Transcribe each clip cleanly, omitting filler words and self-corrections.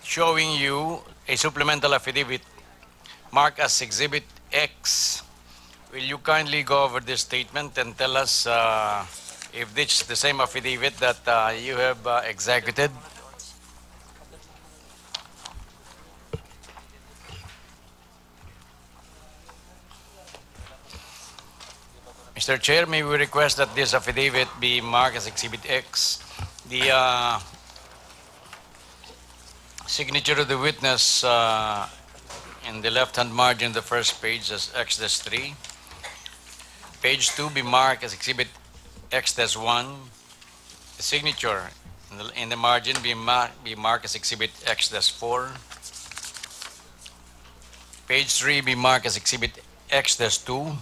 showing you a supplemental affidavit marked as Exhibit X. Will you kindly go over this statement and tell us if this is the same affidavit that you have executed? Mr. Chair, may we request that this affidavit be marked as Exhibit X? The signature of the witness in the left-hand margin of the first page as X-3. Page 2 be marked as Exhibit X-1. The signature in the margin be marked as Exhibit X-4. Page 3 be marked as Exhibit X-2.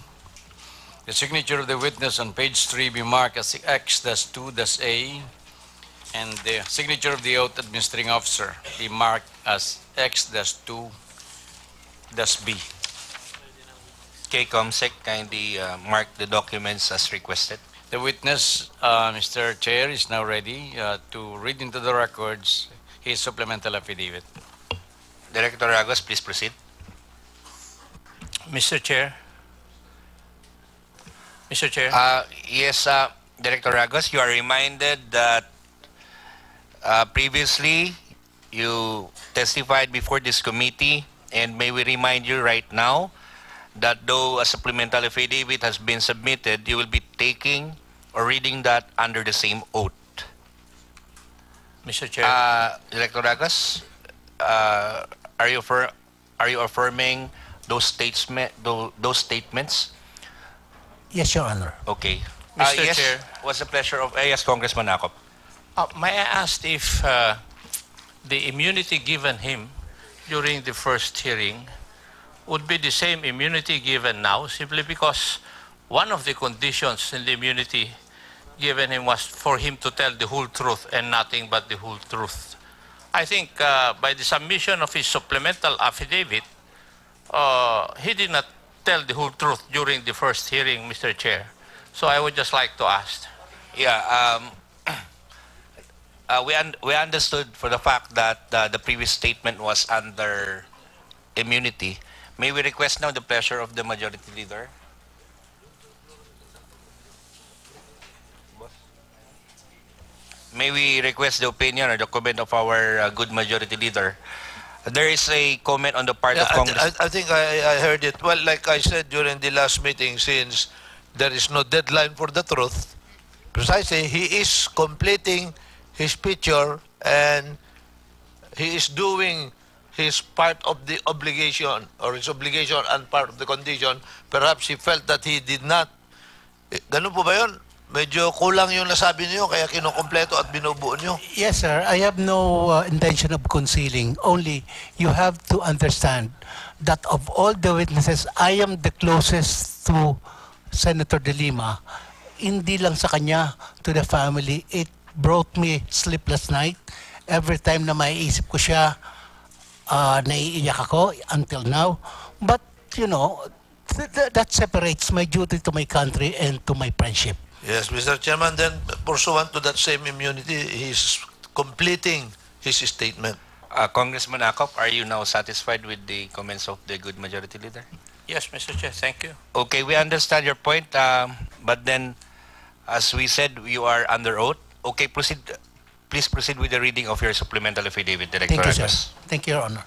The signature of the witness on page 3 be marked as X-2-A, and the signature of the oath administering officer be marked as X-2-B. Okay, Comsec, kindly mark the documents as requested. The witness, Mr. Chair, is now ready to read into the records his supplemental affidavit. Director Ragos, please proceed. Mr. Chair. Mr. Chair. Yes, Director Ragos, you are reminded that previously you testified before this committee, and may we remind you right now that though a supplemental affidavit has been submitted, you will be taking or reading that under the same oath. Mr. Chair. Director Ragos, are you affirming those statements? Yes, Your Honor. Okay. Mr. Yes, Chair. what's the pleasure of yes, Congressman Akop. May I ask if the immunity given him during the first hearing would be the same immunity given now, simply because one of the conditions in the immunity given him was for him to tell the whole truth and nothing but the whole truth. I think by the submission of his supplemental affidavit, he did not tell the whole truth during the first hearing, Mr. Chair. So I would just like to ask. Yeah, we understood for the fact that the previous statement was under immunity. May we request now the pleasure of the Majority Leader? May we request the opinion or the comment of our good Majority Leader? There is a comment on the part of Congress. I think I heard it. Well, like I said during the last meeting, since there is no deadline for the truth, precisely, he is completing his picture and he is doing his part of the obligation or his obligation and part of the condition. Perhaps he felt that he did not. Ganun po ba yun? Medyo kulang yung nasabi niyo kaya kinukompleto at binubuo niyo. Yes, sir. I have no intention of concealing. Only you have to understand that of all the witnesses, I am the closest to Senator De Lima. Hindi lang sa kanya, to the family. It brought me sleepless night. Every time na maiisip ko siya, naiiyak ako until now. But, you know, that separates my duty to my country and to my friendship. Yes, Mr. Chairman, then pursuant to that same immunity, he's completing his statement. Congressman Akop, are you now satisfied with the comments of the good Majority Leader? Yes, Mr. Chair. Thank you. Okay, we understand your point, but then, as we said, you are under oath. Okay, proceed. Please proceed with the reading of your supplemental affidavit, Director Thank you, sir. Ragos. Thank you, Your Honor.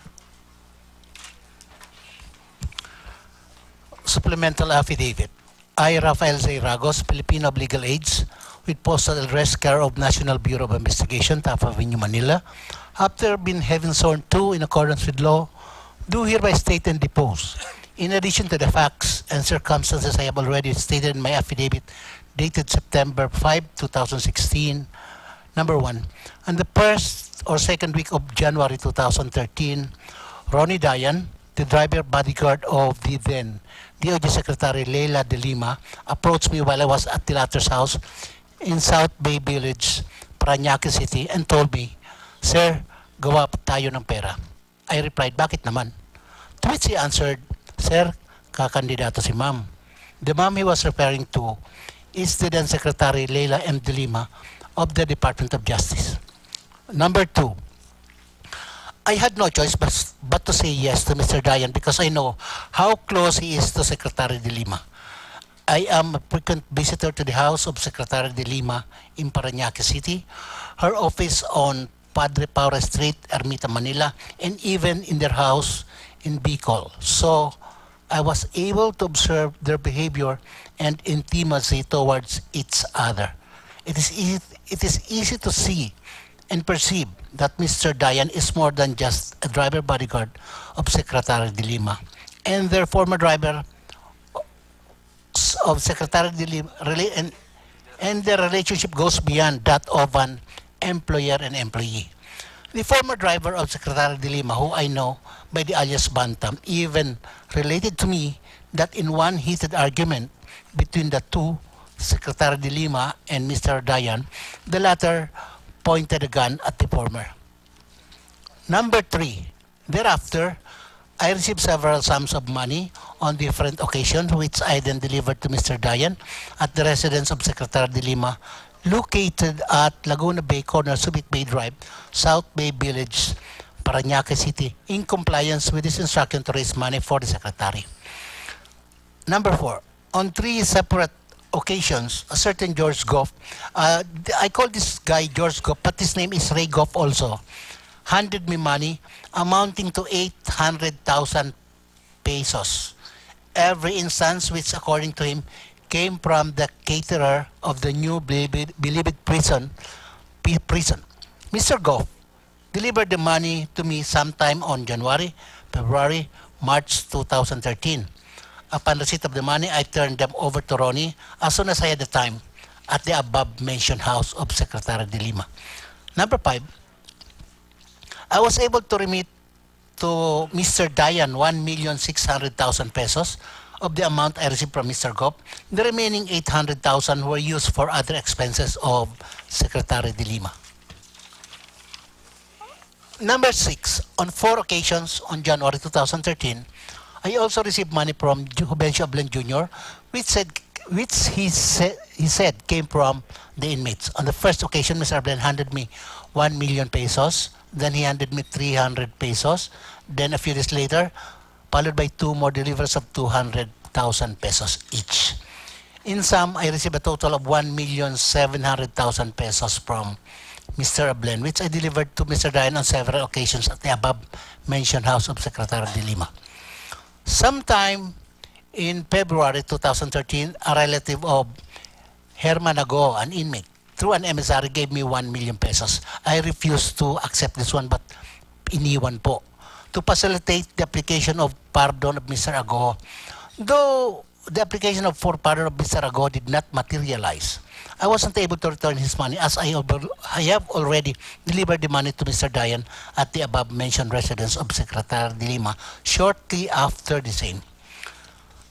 Supplemental affidavit. I, Rafael Z. Ragos, Filipino of legal age, with postal address care of National Bureau of Investigation, Taft Avenue, Manila, after being having sworn to in accordance with law, do hereby state and depose. In addition to the facts and circumstances I have already stated in my affidavit dated September 5, 2016, number 1, on the first or second week of January 2013, Ronnie Dayan, the driver bodyguard of the then DOJ Secretary Leila De Lima, approached me while I was at the latter's house in South Bay Village, Parañaque City, and told me, "Sir, gawa pa tayo ng pera." I replied, "Bakit naman?" To which he answered, "Sir, kakandidato si ma'am." The ma'am he was referring to is the then Secretary Leila M. De Lima, of the Department of Justice. Number two, I had no choice but to say yes to Mr. Dayan because I know how close he is to Secretary de Lima. I am a frequent visitor to the house of Secretary de Lima in Parañaque City, her office on Padre Paura Street, Ermita, Manila, and even in their house in Bicol. So I was able to observe their behavior and intimacy towards each other. It is easy to see and perceive that Mr. Dayan is more than just a driver bodyguard of Secretary de Lima, and their former driver of Secretary de Lima, and their relationship goes beyond that of an employer and employee. The former driver of Secretary de Lima, who I know by the alias Bantam, even related to me that in one heated argument between the two, Secretary de Lima and Mr. Dayan, the latter pointed a gun at the former. Number three, thereafter, I received several sums of money on different occasions, which I then delivered to Mr. Dayan at the residence of Secretary de Lima, located at Laguna Bay Corner, Subic Bay Drive, South Bay Village, Parañaque City, in compliance with his instruction to raise money for the Secretary. Number four, on three separate occasions, a certain George Goff, I call this guy George Goff, but his name is Ray Goff also, handed me money amounting to 800,000 pesos. Every instance which, according to him, came from the caterer of the new Bilibid prison. Mr. Goff delivered the money to me sometime on January, February, March 2013. Upon receipt of the money, I turned them over to Ronnie as soon as I had the time at the above-mentioned house of Secretary de Lima. Number five, I was able to remit to Mr. Dayan 1,600,000 pesos of the amount I received from Mr. Goff. The remaining 800,000 were used for other expenses of Secretary de Lima. Number six, on 4 occasions on January 2013, I also received money from Juvencio Ablen Jr., which he said came from the inmates. On the first occasion, Mr. Ablen handed me 1 million pesos. Then he handed me 300 pesos. Then a few days later, followed by 2 more deliveries of 200,000 pesos each. In sum, I received a total of 1,700,000 pesos from Mr. Ablen, which I delivered to Mr. Dayan on several occasions at the above-mentioned house of Secretary de Lima. Sometime in February 2013, a relative of Herman Ago, an inmate, through an emissary, gave me 1 million pesos. I refused to accept this one, but iniwan po to facilitate the application of pardon of Mr. Ago. Though the application for pardon of Mr. Ago did not materialize, I wasn't able to return his money as I have already delivered the money to Mr. Dayan at the above-mentioned residence of Secretary de Lima shortly after the same.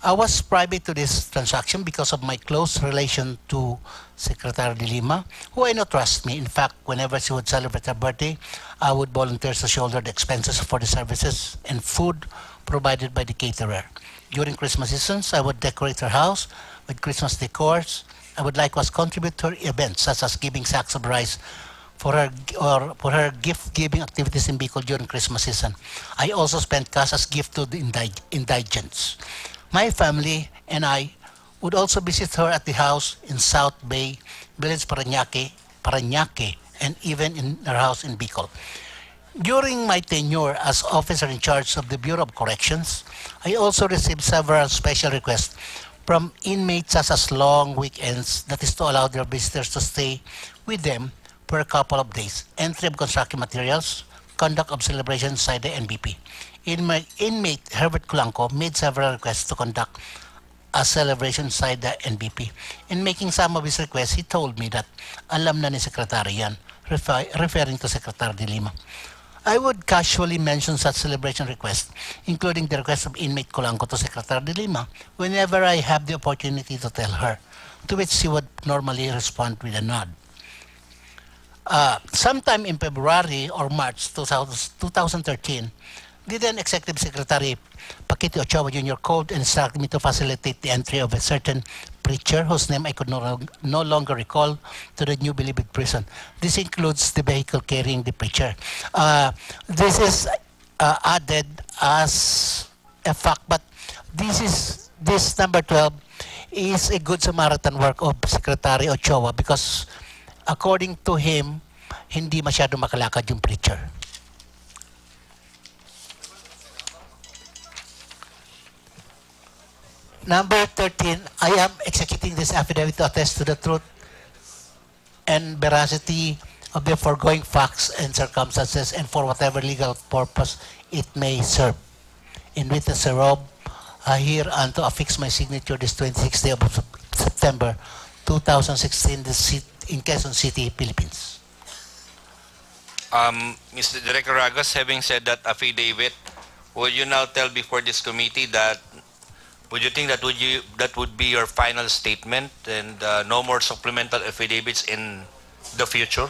I was privy to this transaction because of my close relation to Secretary de Lima, who I know trusts me. In fact, whenever she would celebrate her birthday, I would volunteer to shoulder the expenses for the services and food provided by the caterer. During Christmas seasons, I would decorate her house with Christmas decors. I would likewise contribute to her events, such as giving sacks of rice for her gift-giving activities in Bicol during Christmas season. I also spent cash as gift to the indigents. My family and I would also visit her at the house in South Bay, Village Parañaque, and even in her house in Bicol. During my tenure as officer in charge of the Bureau of Corrections, I also received several special requests from inmates such as long weekends, that is to allow their visitors to stay with them for a couple of days, entry of construction materials, conduct of celebrations inside the NBP. Inmate Herbert Culanco made several requests to conduct a celebration inside the NBP. In making some of his requests, he told me that alam na ni Secretary yan, referring to Secretary de Lima. I would casually mention such celebration requests, including the request of inmate Culanco to Secretary de Lima, whenever I have the opportunity to tell her, to which she would normally respond with a nod. Sometime in February or March 2013, the then Executive Secretary Paquito Ochoa Jr. called and instructed me to facilitate the entry of a certain preacher whose name I could no longer recall to the new Bilibid prison. This includes the vehicle carrying the preacher. This is added as a fact, but this number 12 is a good Samaritan work of Secretary Ochoa because according to him, hindi masyado makalakad yung preacher. Number 13, I am executing this affidavit to attest to the truth and veracity of the foregoing facts and circumstances and for whatever legal purpose it may serve. In witness thereof, I hereunto affix my signature this 26th day of September 2016 in Quezon City, Philippines. Mr. Director Ragos, having said that affidavit, would you now tell before this committee that would you think that would be your final statement and no more supplemental affidavits in the future?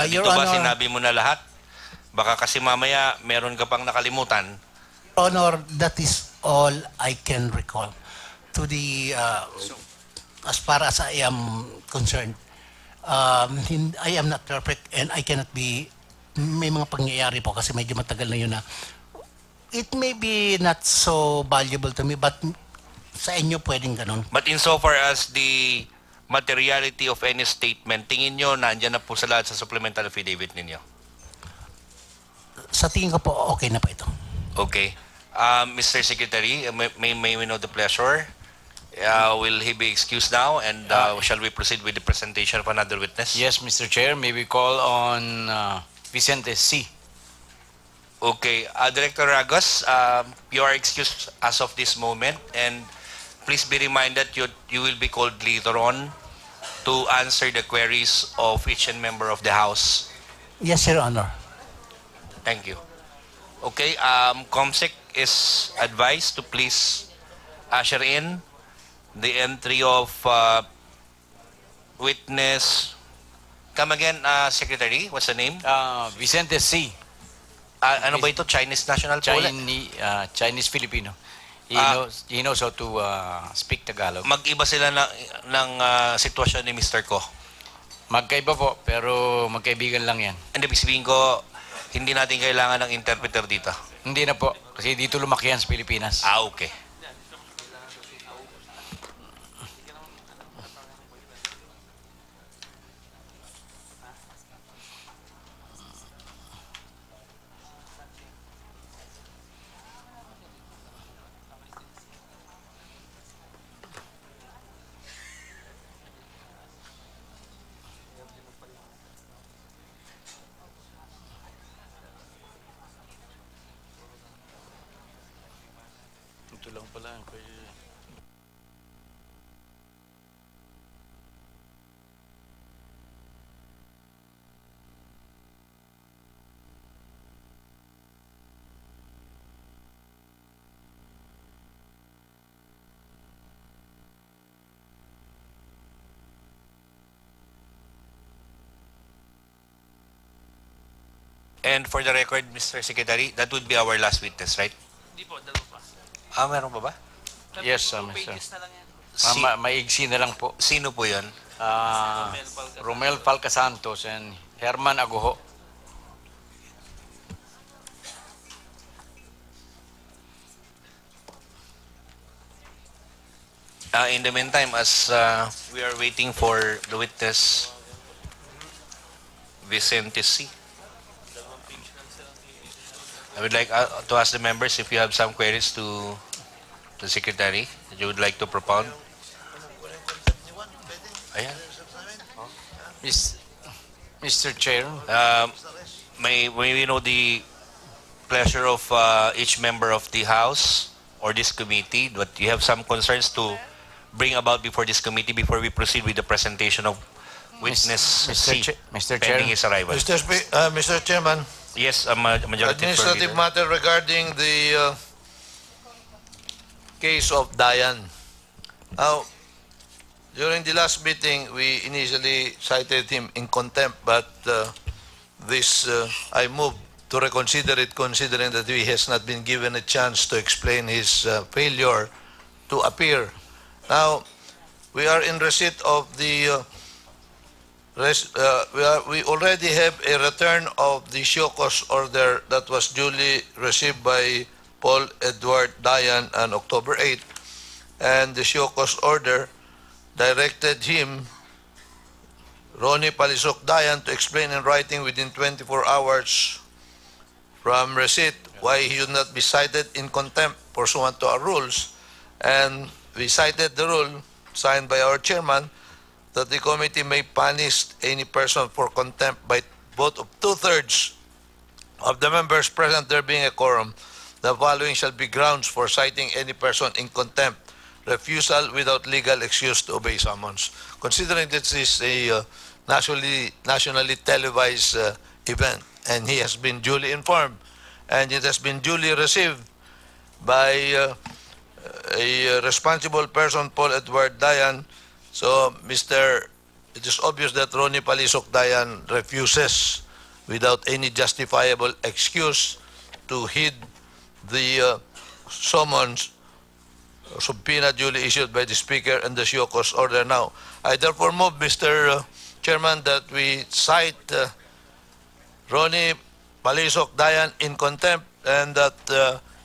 Your Dito ba Honor, sinabi mo na lahat? Baka kasi mamaya meron ka pang nakalimutan. Honor, that is all I can recall. To the, as far as I am concerned, I am not perfect and I cannot be, may mga pangyayari po kasi medyo matagal na yun na it may be not so valuable to me but sa inyo pwedeng ganun. But insofar as the materiality of any statement, tingin nyo nandiyan na po sa lahat sa supplemental affidavit ninyo? Sa tingin ko po, okay na pa ito. Okay. Mr. Secretary, may we know the pleasure? Will he be excused now and shall we proceed with the presentation of another witness? Yes, Mr. Chair, may we call on Vicente C. Okay. Director Ragos, you are excused as of this moment and please be reminded you will be called later on to answer the queries of each and member of the House. Yes, Your Honor. Thank you. Okay, COMSEC is advised to please usher in the entry of witness. Come again, Secretary, what's the name? Vicente C. Ano ba ito? Chinese national po ulit? Chinese Filipino. He knows how to speak Tagalog. Mag-iba sila ng sitwasyon ni Mr. Ko. Magkaiba po, pero magkaibigan lang yan. Hindi, ibig sabihin ko, hindi natin kailangan ng interpreter dito. Hindi na po, kasi dito lumaki yan sa Pilipinas. Okay. Ito lang pala. And for the record, Mr. Secretary, that would be our last witness, right? Hindi po, dalawa pa. Meron pa ba? Yes, Mr. Pages na lang yan. Maigsi na lang po. Sino po yun? Romel Falca Santos and Herman Aguho. In the meantime, as we are waiting for the witness, Vicente C. I would like to ask the members if you have some queries to the Secretary that you would like to propound. Ayan. Mr. Chair, May we know the pleasure of each member of the House or this committee, but you have some concerns to bring about before this committee before we proceed with the presentation of witness C, Mr. pending Chair, his arrival. Mr. Chairman, Yes, Majority administrative Leader. matter regarding the case of Dayan. Now, during the last meeting, we initially cited him in contempt, but I moved to reconsider it, considering that he has not been given a chance to explain his failure to appear. Now, we are in receipt of the we already have a return of the show cause order that was duly received by Paul Edward Dayan on October 8, and the show cause order directed him, Ronnie Palisok Dayan, to explain in writing within 24 hours from receipt why he should not be cited in contempt pursuant to our rules. And we cited the rule signed by our chairman that the committee may punish any person for contempt by vote of 2/3 of the members present, there being a quorum. The following shall be grounds for citing any person in contempt: refusal without legal excuse to obey summons. Considering this is a nationally televised event, and he has been duly informed, and it has been duly received by a responsible person, Paul Edward Dayan. So, it is obvious that Ronnie Palisok Dayan refuses, without any justifiable excuse, to heed the summons or subpoena duly issued by the Speaker and the show cause order. Now, I therefore move, Mr. Chairman, that we cite Ronnie Palisok Dayan in contempt, and that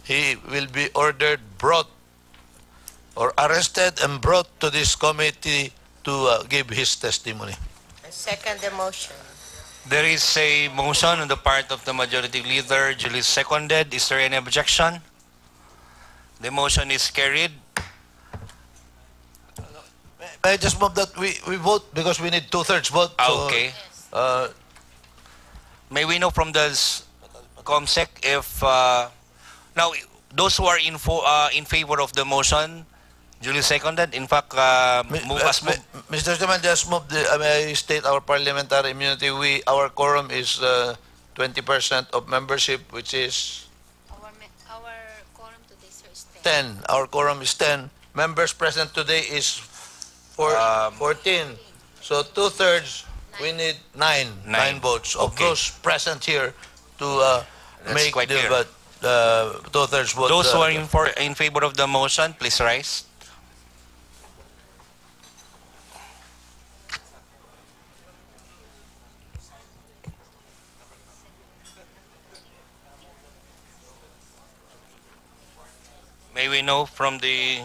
he will be ordered, brought, or arrested and brought to this committee to give his testimony. I second the motion. There is a motion on the part of the majority leader, duly seconded. Is there any objection? The motion is carried. May I just move that we vote, because we need 2/3 vote. So, Okay. uh, May we know from the COMSEC if now those who are in favor of the motion, duly seconded. In fact, Mr. Chairman, just move may I state our parliamentary immunity. Our quorum is 20% of membership, which is Our quorum today, sir, is 10. Our quorum is 10. Members present today is 14. So 2/3, we need 9 votes of Okay. those present here to That's make quite the clear. 2/3 vote. those who are in favor of the motion, please rise. May we know from the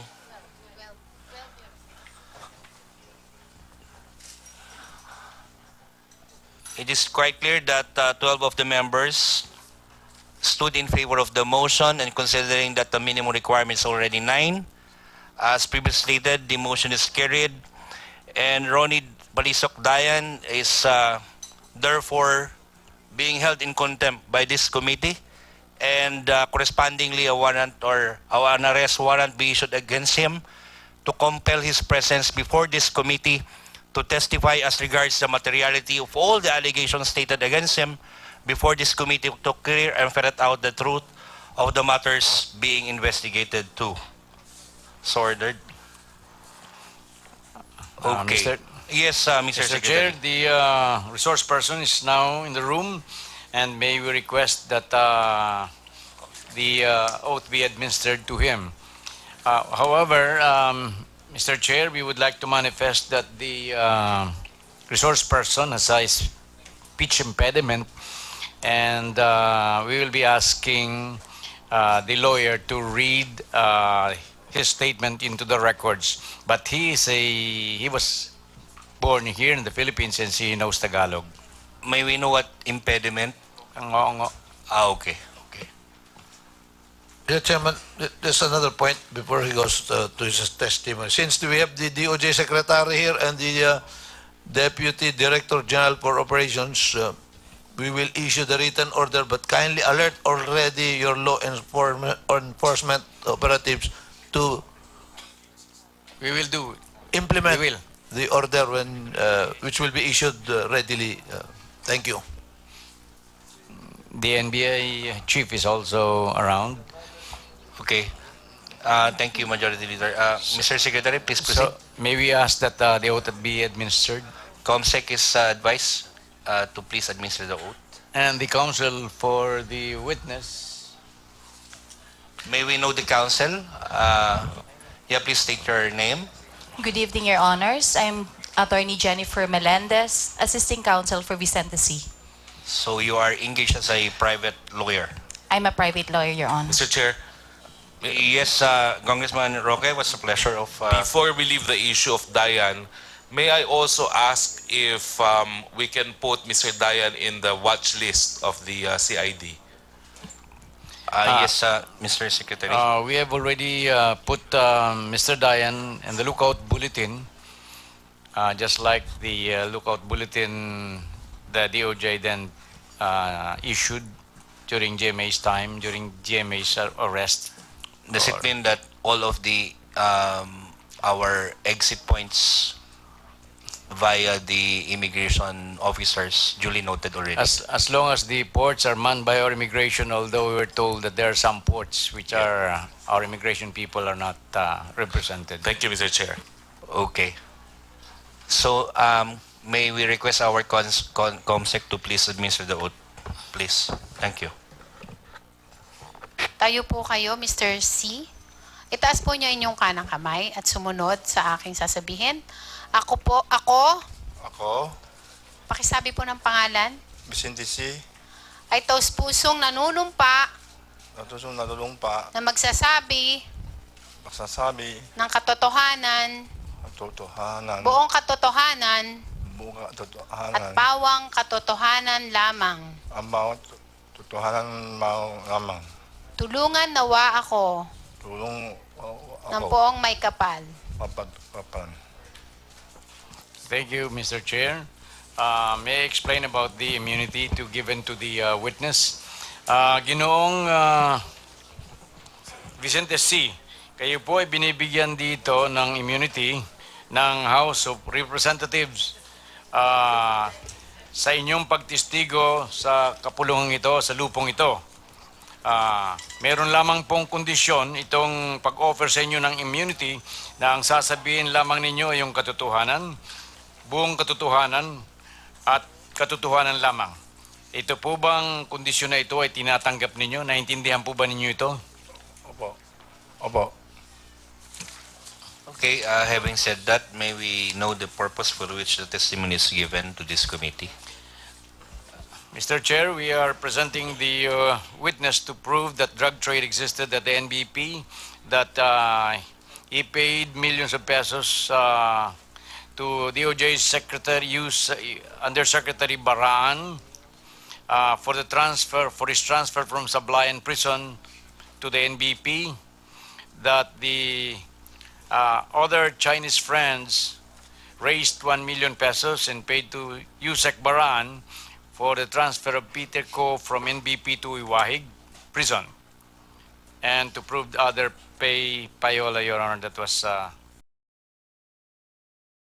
It is quite clear that 12 of the members stood in favor of the motion, and considering that the minimum requirement is already 9, as previously stated, the motion is carried, and Ronnie Palisok Dayan is therefore being held in contempt by this committee, and correspondingly a warrant or an arrest warrant be issued against him to compel his presence before this committee to testify as regards the materiality of all the allegations stated against him before this committee to clear and ferret out the truth of the matters being investigated too. So ordered. Okay. Mr. Yes, Mr. Mr. Chair, Secretary. the resource person is now in the room, and may we request that the oath be administered to him. However, Mr. Chair, we would like to manifest that the resource person has a speech impediment, and we will be asking the lawyer to read his statement into the records. But he was born here in the Philippines, and he knows Tagalog. May we know what impediment? Ang ngo-ngo. Okay. Yeah, Chairman, there's another point before he goes to his testimony. Since we have the DOJ Secretary here and the Deputy Director General for Operations, we will issue the written order, but kindly alert already your law enforcement operatives to We will do it. implement We will. the order which will be issued readily. Thank you. The NBI chief is also around. Okay. Thank you, Majority Leader. Mr. Secretary, please proceed. So, may we ask that the oath be administered? COMSEC is advised to please administer the oath. And the counsel for the witness. May we know the counsel? Yeah, please state your name. Good evening, Your Honors. I'm Attorney Jennifer Melendez, Assisting Counsel for Vicente C. So you are engaged as a private lawyer. I'm a private lawyer, Your Honor. Mr. Chair, Yes, Congressman Roque, what's the pleasure of... before we leave the issue of Dayan, may I also ask if we can put Mr. Dayan in the watch list of the CID? yes, Mr. Secretary. We have already put Mr. Dayan in the lookout bulletin, just like the lookout bulletin the DOJ then issued during GMA's time, during GMA's arrest. Does it mean that all of the our exit points via the immigration officers duly noted already? As long as the ports are manned by our immigration, although we were told that there are some ports which are our immigration people are not represented. Thank you, Mr. Chair. Okay. So, may we request our COMSEC to please administer the oath, please. Thank you. Tayo po kayo, Mr. C. Itaas po niyo inyong kanang kamay at sumunod sa aking sasabihin. Ako, pakisabi po ng pangalan, Vicente C. ay taos pusong nanunumpa Natusong nalulungpa, na magsasabi magsasabi ng katotohanan, ang totohanan, buong katotohanan buong at totohanan, bawang katotohanan lamang. ang bawat totohanan lamang. Tulungan nawa ako Tulong ng ako, poong may kapal. papan. Thank you, Mr. Chair. May I explain about the immunity to given to the witness? Ginoong Vicente C., kayo po ay binibigyan dito ng immunity ng House of Representatives sa inyong pagtistigo sa kapulungan ito, sa lupong ito. Meron lamang pong kondisyon itong pag-offer sa inyo ng immunity na ang sasabihin lamang ninyo ay yung katotohanan, buong katotohanan at katotohanan lamang. Ito po bang kondisyon na ito ay tinatanggap ninyo? Naintindihan po ba ninyo ito? Opo. Okay, having said that, may we know the purpose for which the testimony is given to this committee? Mr. Chair, we are presenting the witness to prove that drug trade existed at the NBP, that he paid millions of pesos to DOJ's Secretary, Undersecretary Baran, for his transfer from Sablayan Prison to the NBP, that the other Chinese friends raised 1 million pesos and paid to Yusek Baran for the transfer of Peter Ko from NBP to Iwahig Prison. And to prove the other payola, Your Honor, that was